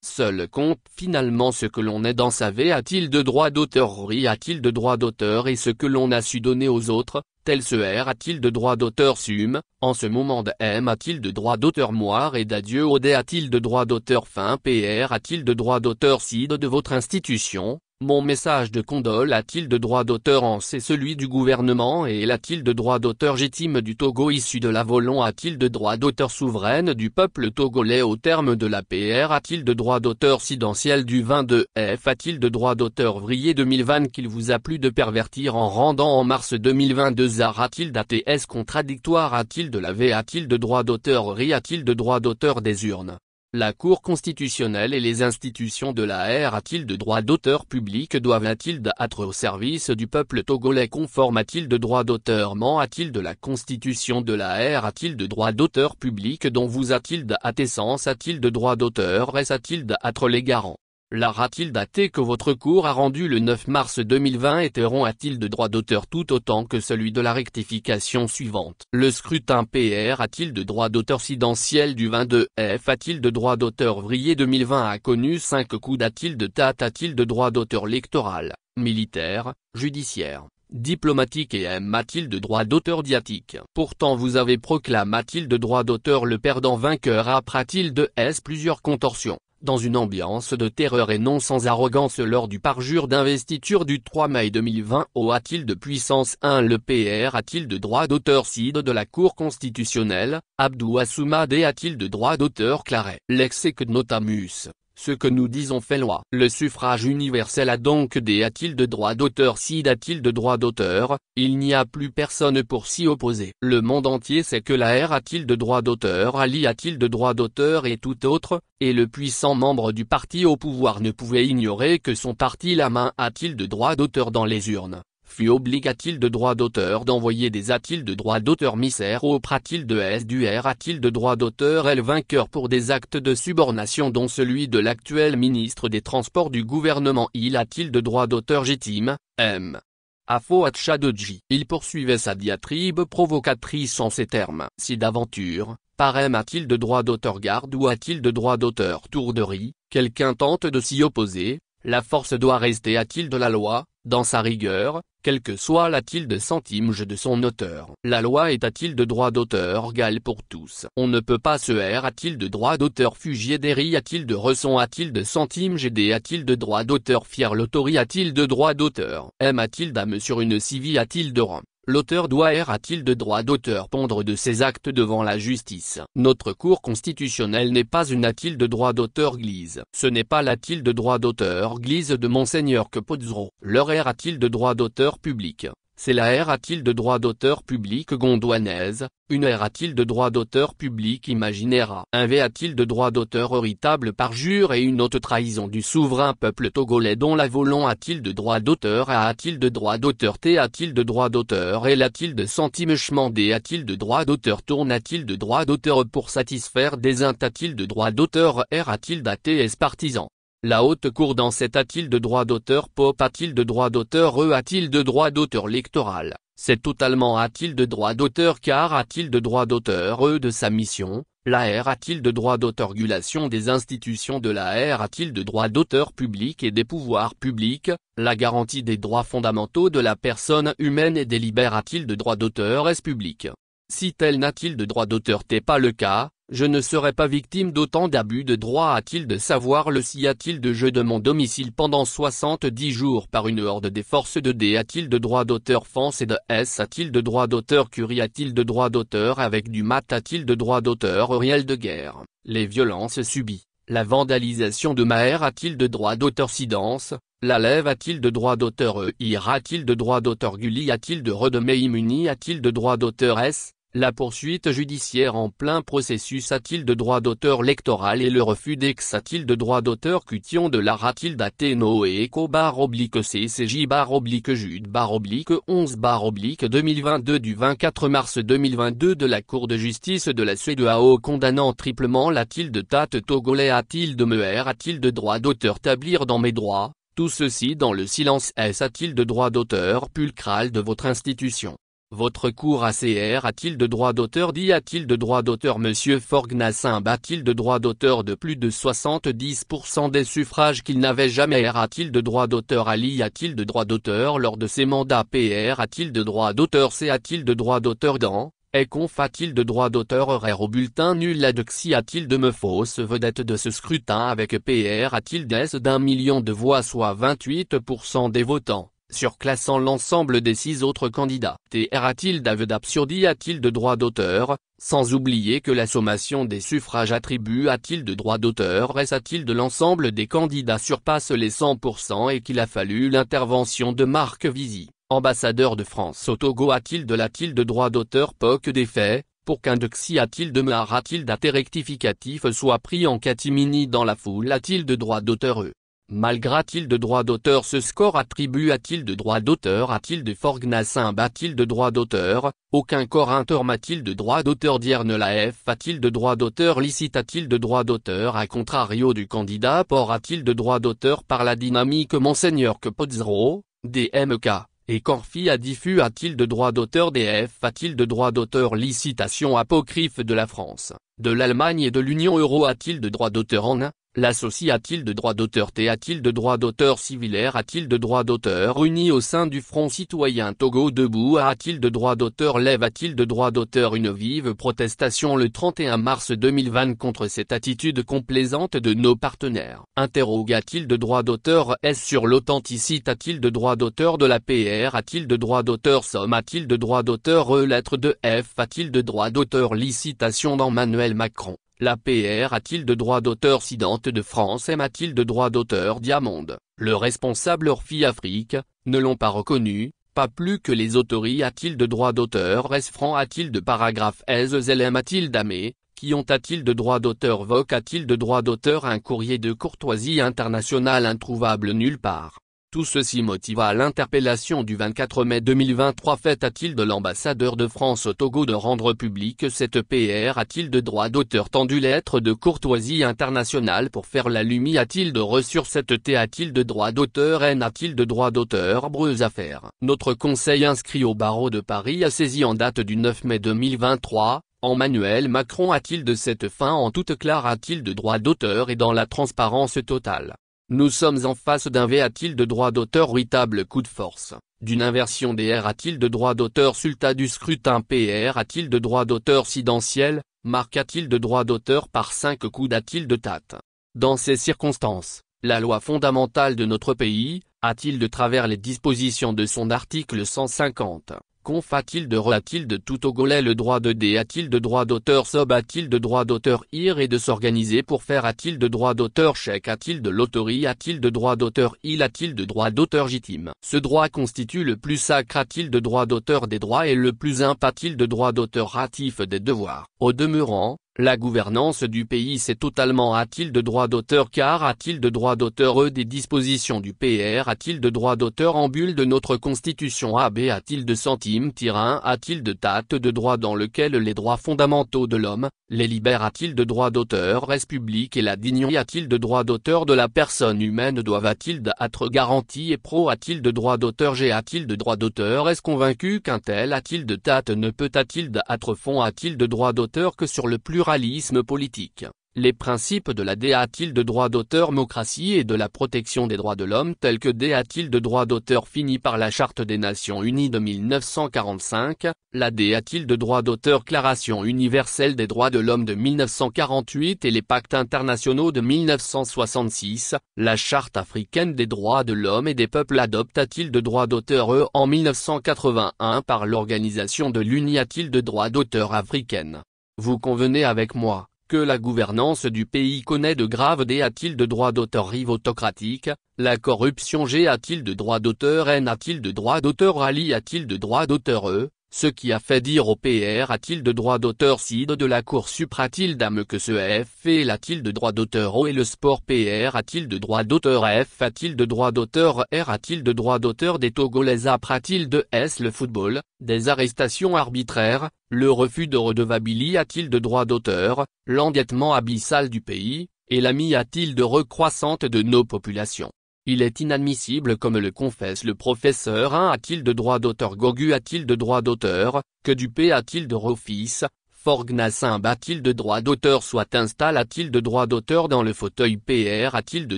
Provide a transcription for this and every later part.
Seul compte finalement ce que l'on est dans sa vie. A-t-il de droit d'auteur? Oui. A-t-il de droit d'auteur et ce que l'on a su donner aux autres, tel ce R? A-t-il de droit d'auteur? Sum, en ce moment de M? A-t-il de droit d'auteur? Moire et d'adieu au D? A-t-il de droit d'auteur? Fin PR. A-t-il de droit d'auteur? Cide de votre institution? Mon message de condole. A-t-il de droit d'auteur? En c'est celui du gouvernement. Et a-t-il de droit d'auteur légitime du Togo issu de la Volon? A-t-il de droit d'auteur souveraine du peuple togolais au terme de la PR? A-t-il de droit d'auteur sidentiel du 22 F? A-t-il de droit d'auteur vrillé 2020 qu'il vous a plu de pervertir en rendant en mars 2022 art? A-t-il d'ATS contradictoire? A-t-il de la V? A-t-il de droit d'auteur? RI? A-t-il de droit d'auteur des urnes? La Cour constitutionnelle et les institutions de la R? A-t-il de droit d'auteur public? Doivent-ils être au service du peuple togolais conforme? A-t-il de droit d'auteur? Ment? A-t-il de la constitution de la R? A-t-il de droit d'auteur public dont vous? A-t-il d'atessence? A-t-il de droit d'auteur? A-t-il d'être les garants? L'art a-t-il daté que votre cour a rendu le 9 mars 2020 et a-t-il de droit d'auteur tout autant que celui de la rectification suivante? Le scrutin PR a-t-il de droit d'auteur sidentiel du 22 F? A-t-il de droit d'auteur vrillé 2020 a connu 5 coups? A-t-il de tat? A-t-il de droit d'auteur électoral, militaire, judiciaire, diplomatique et M? A-t-il de droit d'auteur diatique? Pourtant vous avez proclamé. A-t-il de droit d'auteur le perdant vainqueur? A-t-il de S plusieurs contorsions? Dans une ambiance de terreur et non sans arrogance lors du parjure d'investiture du 3 mai 2020 a-t-il de puissance 1 le PR? A-t-il de droit d'auteur? Cide de la Cour constitutionnelle, Abdou Assoumade? A-t-il de droit d'auteur? Claret. Lex et que notamus. Ce que nous disons fait loi. Le suffrage universel a donc des. A-t-il de droit d'auteur? Cide. A-t-il de droit d'auteur? Il n'y a plus personne pour s'y opposer. Le monde entier sait que la R. A-t-il de droit d'auteur? Ali. A-t-il de droit d'auteur? Et tout autre, et le puissant membre du parti au pouvoir ne pouvait ignorer que son parti la main. A-t-il de droit d'auteur dans les urnes? Fut obligé. A-t-il de droit d'auteur d'envoyer des? A-t-il de droit d'auteur misère au A-t-il de S du R? A-t-il de droit d'auteur L vainqueur pour des actes de subornation dont celui de l'actuel ministre des Transports du gouvernement? Il a-t-il de droit d'auteur légitime? M. Afo Atchadoji. Il poursuivait sa diatribe provocatrice en ces termes. Si d'aventure, par M a-t-il de droit d'auteur garde ou a-t-il de droit d'auteur tourderie? Quelqu'un tente de s'y opposer, la force doit rester. A-t-il de la loi, dans sa rigueur, quel que soit la tilde centime de son auteur? La loi est a-t-il de droit d'auteur égal pour tous? On ne peut pas se R. A-t-il de droit d'auteur fugier d'Eri? A-t-il de ressent? A-t-il de centime GD? A-t-il de droit d'auteur fier l'autori? A-t-il de droit d'auteur M? A-t-il d'âme sur une civile? A-t-il de rang? L'auteur doit R. A-t-il de droit d'auteur pondre de ses actes devant la justice? Notre Cour constitutionnelle n'est pas une a-t-il de droit d'auteur glise. Ce n'est pas l'a-t-il de droit d'auteur glise de Monseigneur que Pozzo. Leur R. A-t-il de droit d'auteur public? C'est la R. A-t-il de droit d'auteur public gondouanaise? Une R. A-t-il de droit d'auteur public imaginaire? Un V. A-t-il de droit d'auteur héritable parjure et une haute trahison du souverain peuple togolais dont la Volon? A-t-il de droit d'auteur A? A-t-il de droit d'auteur T? A-t-il de droit d'auteur L? A-t-il de centime D? A-t-il de droit d'auteur tourne? A-t-il de droit d'auteur pour satisfaire des int? A-t-il de droit d'auteur R? A-t-il d'ATS partisan? La haute cour dans cet a-t-il de droit d'auteur pop? A-t-il de droit d'auteur E? A-t-il de droit d'auteur électoral? C'est totalement a-t-il de droit d'auteur car a-t-il de droit d'auteur E de sa mission? La R. A-t-il de droit d'auteur régulation des institutions de la R? A-t-il de droit d'auteur public et des pouvoirs publics, la garantie des droits fondamentaux de la personne humaine et délibère? A-t-il de droit d'auteur S public? Si tel n'a-t-il de droit d'auteur T pas le cas, je ne serai pas victime d'autant d'abus de droit. A-t-il de savoir le si? A-t-il de jeu de mon domicile pendant 70 jours par une horde des forces de D? A-t-il de droit d'auteur France et de S? A-t-il de droit d'auteur Curie? A-t-il de droit d'auteur avec du mat? A-t-il de droit d'auteur réel de guerre? Les violences subies, la vandalisation de Maher? A-t-il de droit d'auteur Sidance? La lève? A-t-il de droit d'auteur EIR? A-t-il de droit d'auteur Gulli? A-t-il de Redemé Immuni? A-t-il de droit d'auteur S? La poursuite judiciaire en plein processus? A-t-il de droit d'auteur électoral et le refus d'ex? A-t-il de droit d'auteur Cution de l'art? A-t-il d'Athéno et Eco /CCJ /Jude /11 2022 du 24 mars 2022 de la Cour de justice de la Suède AO condamnant triplement l'a-t-il de Tate togolais? A-t-il de Meher? A-t-il de droit d'auteur tablir dans mes droits? Tout ceci dans le silence S. A-t-il de droit d'auteur pulchral de votre institution? Votre cour ACR a-t-il de droit d'auteur? Dit a-t-il de droit d'auteur? Monsieur Forgnassin a-t-il de droit d'auteur de plus de 70% des suffrages qu'il n'avait jamais? A-t-il de droit d'auteur? Ali a-t-il de droit d'auteur lors de ses mandats? PR a-t-il de droit d'auteur? C a-t-il de droit d'auteur dans Conf a-t-il de droit d'auteur? Horaire au bulletin nul. Adexi a-t-il de me fausse vedette de ce scrutin avec PR a-t-il des d'1 million de voix soit 28% des votants, surclassant l'ensemble des 6 autres candidats? TR a-t-il d'absurdie? A-t-il de droit d'auteur, sans oublier que la sommation des suffrages attribue? A-t-il de droit d'auteur? S a-t-il de l'ensemble des candidats surpasse les 100% et qu'il a fallu l'intervention de Marc Visi, ambassadeur de France au Togo? A-t-il de droit d'auteur? POC des faits, pour qu'un doxy a-t-il de mar? A-t-il d'acte rectificatif soit pris en catimini dans la foule? A-t-il de droit d'auteur? Malgré a-t-il de droit d'auteur? Ce score attribue a-t-il de droit d'auteur? A-t-il de Forgnassin a-t-il de droit d'auteur? Aucun corps interme a-t-il de droit d'auteur? Dierne la F a-t-il de droit d'auteur? Licite a-t-il de droit d'auteur? À contrario du candidat Port a-t-il de droit d'auteur? Par la dynamique Monseigneur que Pozzero, DMK, et Corfi a diffus a-t-il de droit d'auteur? DF a-t-il de droit d'auteur? Licitation apocryphe de la France, de l'Allemagne et de l'Union Euro a-t-il de droit d'auteur? En L'associe a-t-il de droit d'auteur? T a-t-il de droit d'auteur? Civilaire a-t-il de droit d'auteur? Uni au sein du Front citoyen Togo debout a-t-il de droit d'auteur? Lève a-t-il de droit d'auteur? Une vive protestation le 31 mars 2020 contre cette attitude complaisante de nos partenaires. Interroge a-t-il de droit d'auteur? Est-ce sur l'authenticité? A-t-il de droit d'auteur? De la PR a-t-il de droit d'auteur? Somme a-t-il de droit d'auteur? Lettre de F a-t-il de droit d'auteur? Licitation d'Emmanuel Macron. La PR a-t-il de droit d'auteur? Sidante de France M a-t-il de droit d'auteur? Diamonde, le responsable Orphi Afrique, ne l'ont pas reconnu, pas plus que les autorités. A-t-il de droit d'auteur? S-Franc a-t-il de paragraphe? S-LM a-t-il d'Amé, qui ont a-t-il de droit d'auteur? Voc a-t-il de droit d'auteur? Un courrier de courtoisie internationale introuvable nulle part. Tout ceci motiva l'interpellation du 24 mai 2023 faite a-t-il de l'ambassadeur de France au Togo de rendre publique cette PR? A-t-il de droit d'auteur? Tendu lettre de courtoisie internationale pour faire la lumière. A-t-il de sur cette T? A-t-il de droit d'auteur? N a-t-il de droit d'auteur? Breuse affaire. Notre conseil inscrit au barreau de Paris a saisi en date du 9 mai 2023. Emmanuel Macron a-t-il de cette fin en toute claire? A-t-il de droit d'auteur et dans la transparence totale? Nous sommes en face d'un V a-t-il de droit d'auteur? Véritable coup de force, d'une inversion des R a-t-il de droit d'auteur? Sulta du scrutin PR a-t-il de droit d'auteur? Sidentiel, Marc a-t-il de droit d'auteur? Par 5 coups a-t-il de tate? Dans ces circonstances, la loi fondamentale de notre pays, a-t-il de travers les dispositions de son article 150? Conf a-t-il de a-t-il de tout Togolais le droit de D? A-t-il de droit d'auteur? Sob a-t-il de droit d'auteur? Ir et de s'organiser pour faire? A-t-il de droit d'auteur? Chèque a-t-il de l'autorie? A-t-il de droit d'auteur? Il a-t-il de droit d'auteur légitime? Ce droit constitue le plus sacre. A-t-il de droit d'auteur des droits et le plus a-t-il de droit d'auteur ratif des devoirs? Au demeurant, la gouvernance du pays c'est totalement a-t-il de droit d'auteur? Car a-t-il de droit d'auteur des dispositions du PR? A-t-il de droit d'auteur en bulle de notre constitution? AB a-t-il de centime? -1 a-t-il de tate de droit dans lequel les droits fondamentaux de l'homme, les libère? A-t-il de droit d'auteur? Res publique et la dignité? A-t-il de droit d'auteur de la personne humaine? Doivent-ils être garantis et pro? A-t-il de droit d'auteur? G a-t-il de droit d'auteur? Est-ce convaincu qu'un tel a-t-il de tate ne peut a-t-il d'être fond? A-t-il de droit d'auteur que sur le pluralisme politique, les principes de la D? A-t-il de droit d'auteur? Démocratie et de la protection des droits de l'homme tels que D? A-t-il de droit d'auteur fini par la Charte des Nations Unies de 1945, la D? A-t-il de droit d'auteur? Déclaration universelle des droits de l'homme de 1948 et les pactes internationaux de 1966, la Charte africaine des droits de l'homme et des peuples adopte? A-t-il de droit d'auteur en 1981 par l'Organisation de l'Uni? A-t-il de droit d'auteur africaine? Vous convenez avec moi que la gouvernance du pays connaît de graves dés? A-t-il de droit d'auteur? Rive autocratique, la corruption? G a-t-il de droit d'auteur? N a-t-il de droit d'auteur? Ali a-t-il de droit d'auteur? Ce qui a fait dire au PR a-t-il de droit d'auteur? Cide de la Cour supra-t-il dame que ce F et a-t-il de droit d'auteur? O et le sport PR a-t-il de droit d'auteur? F a-t-il de droit d'auteur? R a-t-il de droit d'auteur? Des Togolais a-t-il de S le football, des arrestations arbitraires, le refus de redevabilité? A-t-il de droit d'auteur? L'endettement abyssal du pays, et l'ami a-t-il de recroissante de nos populations? Il est inadmissible comme le confesse le professeur 1 a-t-il de droit d'auteur Gogu a-t-il de droit d'auteur, que Dupé a-t-il de Rofis, Forgnassimb a-t-il de droit d'auteur soit installe a-t-il de droit d'auteur dans le fauteuil PR a-t-il de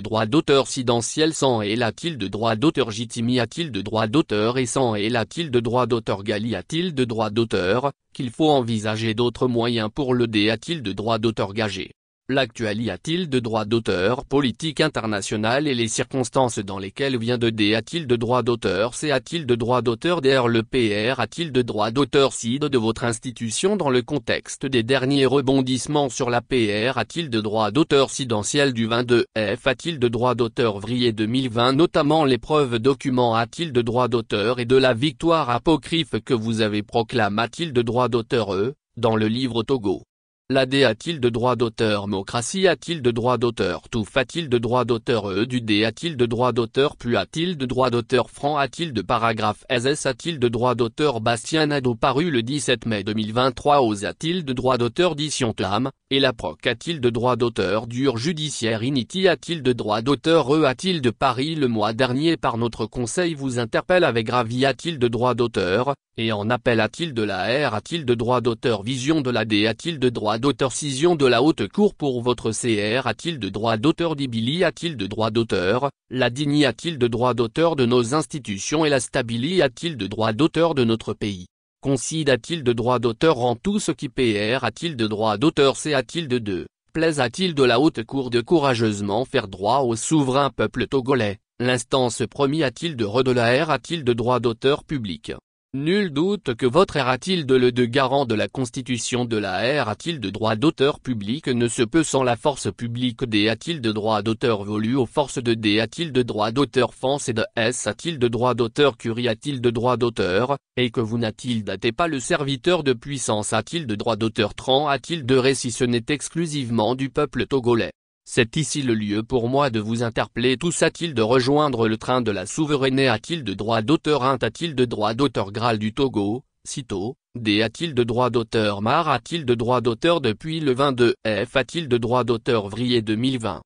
droit d'auteur Sidentiel sans elle a-t-il de droit d'auteur Jitimi a-t-il de droit d'auteur et sans elle a-t-il de droit d'auteur Gali a-t-il de droit d'auteur, qu'il faut envisager d'autres moyens pour le D a-t-il de droit d'auteur Gagé. L'actuali a-t-il de droit d'auteur politique internationale et les circonstances dans lesquelles vient de D a-t-il de droit d'auteur C a-t-il de droit d'auteur DR le PR a-t-il de droit d'auteur CID de votre institution dans le contexte des derniers rebondissements sur la PR a-t-il de droit d'auteur Sidentiel du 22 F a-t-il de droit d'auteur Vrier 2020 notamment l'épreuve document a-t-il de droit d'auteur et de la victoire apocryphe que vous avez proclame a-t-il de droit d'auteur dans le livre Togo. L'AD a-t-il de droit d'auteur Mocratie a-t-il de droit d'auteur Touf a-t-il de droit d'auteur du D a-t-il de droit d'auteur Pu a-t-il de droit d'auteur Franc a-t-il de paragraphe SS a-t-il de droit d'auteur Bastien Nadeau paru le 17 mai 2023 Oz a-t-il de droit d'auteur Dition Clam, et la Proc a-t-il de droit d'auteur Dur judiciaire Initi a-t-il de droit d'auteur a-t-il de Paris le mois dernier par notre conseil vous interpelle avec Gravi a-t-il de droit d'auteur, et en appel a-t-il de la R a-t-il de droit d'auteur Vision de la D a-t-il de droit d'auteur Cision de la Haute Cour pour votre CR a-t-il de droit d'auteur Dibili a-t-il de droit d'auteur, la Dini a-t-il de droit d'auteur de nos institutions et la Stabili a-t-il de droit d'auteur de notre pays. Concide a-t-il de droit d'auteur en tout ce qui PR a-t-il de droit d'auteur C a-t-il de plaise a-t-il de la Haute Cour de courageusement faire droit au souverain peuple togolais, l'instance promis a-t-il de la R a-t-il de droit d'auteur public. Nul doute que votre R a-t-il de garant de la Constitution de la R a-t-il de droit d'auteur public ne se peut sans la force publique D a-t-il de droit d'auteur volu aux forces de D a-t-il de droit d'auteur France et de S a-t-il de droit d'auteur Curie a-t-il de droit d'auteur, et que vous n'a-t-il daté pas le serviteur de puissance a-t-il de droit d'auteur Tran a-t-il de ré si ce n'est exclusivement du peuple togolais. C'est ici le lieu pour moi de vous interpeller tous a-t-il de rejoindre le train de la souveraineté a-t-il de droit d'auteur Int a-t-il de droit d'auteur Graal du Togo, Cito, D a-t-il de droit d'auteur Mar a-t-il de droit d'auteur depuis le 22 F a-t-il de droit d'auteur Vrier 2020.